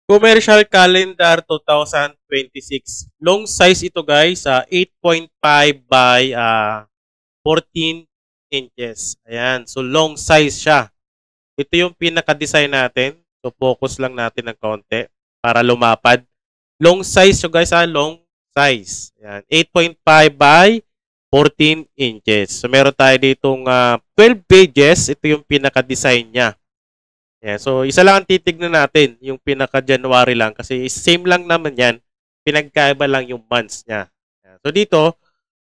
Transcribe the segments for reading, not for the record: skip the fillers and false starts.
Commercial Calendar 2026. Long size ito guys, 8.5 by 14 inches. Ayan, so long size siya. Ito yung pinaka-design natin. So focus lang natin ng konti para lumapad. Long size so guys, long size. Ayan, 8.5 by 14 inches. So meron tayo ditong 12 pages. Ito yung pinaka-design niya. Yeah, so isa lang ang titignan natin, yung pinaka-January lang kasi same lang naman yan, pinagkaiba lang yung months niya. Yeah, so dito,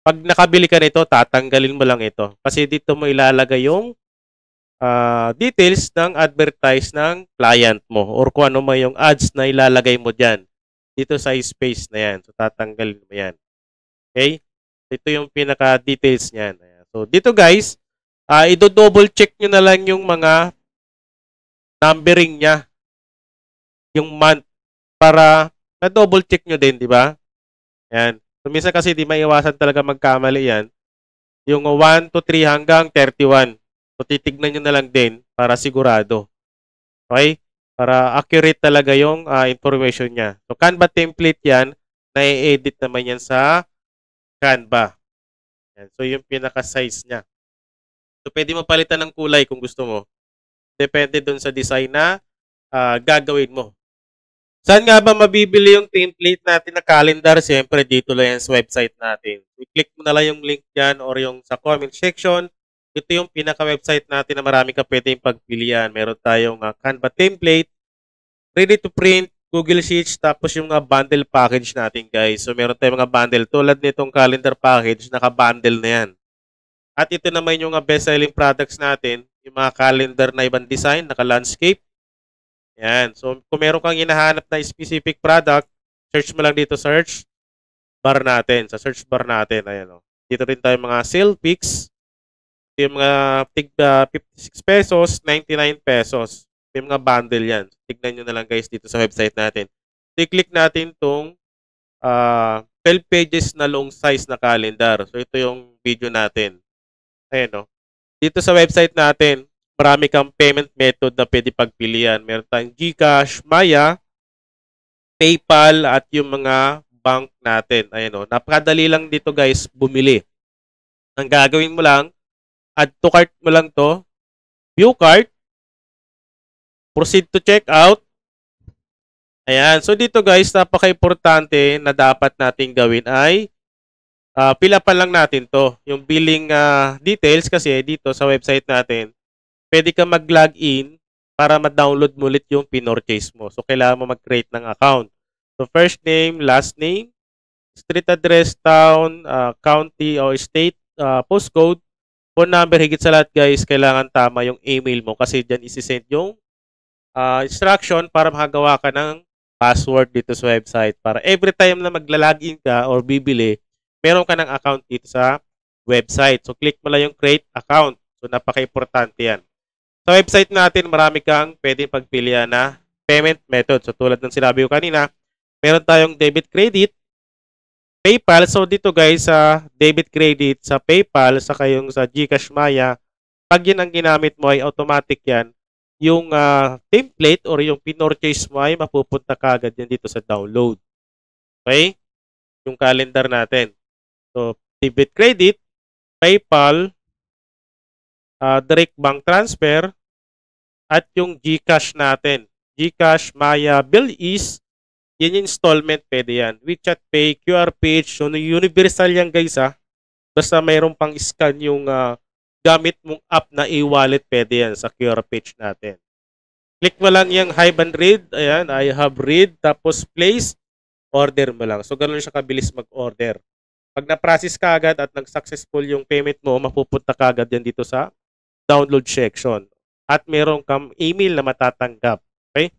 pag nakabili ka nito, tatanggalin mo lang ito kasi dito mo ilalagay yung details ng advertise ng client mo or kung ano man yung ads na ilalagay mo dyan dito sa space na yan. So tatanggalin mo yan. Okay? Ito yung pinaka-details niyan. So dito guys, i-double check nyo na lang yung mga numbering niya, yung month, para na-double check nyo din, di ba? Yan. So, minsan kasi di maiwasan talaga magkamali yan. Yung 1 to 3 hanggang 31. So, titignan nyo na lang din para sigurado. Okay? Para accurate talaga yung information niya. So, Canva template yan, na-edit naman yan sa Canva. Yan. So, yung pinaka-size niya. So, pwede mo palitan ng kulay kung gusto mo. Depende dun sa design na gagawin mo. Saan nga ba mabibili yung template natin na calendar? Siyempre, dito lang yan sa website natin. I-click mo na lang yung link dyan or yung sa comment section. Ito yung pinaka-website natin na marami ka pwedeng pagpilian. Meron tayong Canva template, ready to print, Google Sheets, tapos yung bundle package natin, guys. So, meron tayong mga bundle. Tulad nitong calendar package, naka-bundle na yan. At ito naman yung best-selling products natin, yung mga calendar na ibang design, naka-landscape. Yan. So, kung meron kang hinahanap na specific product, search mo lang dito, search bar natin. Sa search bar natin, ayan o. Dito rin tayo mga sale picks. Ito yung mga 56 pesos, 99 pesos. Ito yung mga bundle yan. Tignan nyo na lang guys dito sa website natin. I-click natin itong 12 pages na long size na calendar. So, ito yung video natin. Ayan o. Dito sa website natin, marami kang payment method na pwede pagpilian. Meron tayong GCash, Maya, PayPal, at yung mga bank natin. Ayan o. Napakadali lang dito guys bumili. Ang gagawin mo lang, add to cart mo lang to, view cart, proceed to checkout. Ayan. So dito guys, napaka-importante na dapat nating gawin ay pilapan lang natin to. Yung billing details kasi dito sa website natin, pwede ka mag-login para ma-download mo ulit yung pinorchase mo. So, kailangan mo mag-create ng account. So, first name, last name, street address, town, county or state, postcode, phone number, higit sa lahat guys, kailangan tama yung email mo kasi dyan isi-send yung instruction para makagawa ka ng password dito sa website. Para every time na magla-login ka or bibili, meron ka ng account dito sa website. So, click mo lang yung create account. So, napaka-importante yan. Sa website natin, marami kang pwedeng pagpilian na payment method. So, tulad ng sinabi ko kanina, meron tayong debit credit, PayPal. So, dito guys, sa debit credit, sa PayPal, sa kayong sa GCash Maya, pag yun ang ginamit mo ay automatic yan. Yung template or yung pinorchase mo ay mapupunta kagad yan dito sa download. Okay? Yung calendar natin. So, debit credit, PayPal, direct bank transfer, at yung GCash natin. GCash, Maya, Bill.is, yan yung installment, pwede yan. WeChat Pay, QR Page, so universal yan guys ha. Basta mayroon pang scan yung gamit mong app na e-wallet, pwede yan sa QR Page natin. Click mo lang yung have and read, ayan, I have read, tapos place, order mo lang. So ganun siya kabilis mag-order. Pag na-process ka agad at nag-successful yung payment mo, mapupunta ka agad yan dito sa download section. At meron kang email na matatanggap. Okay?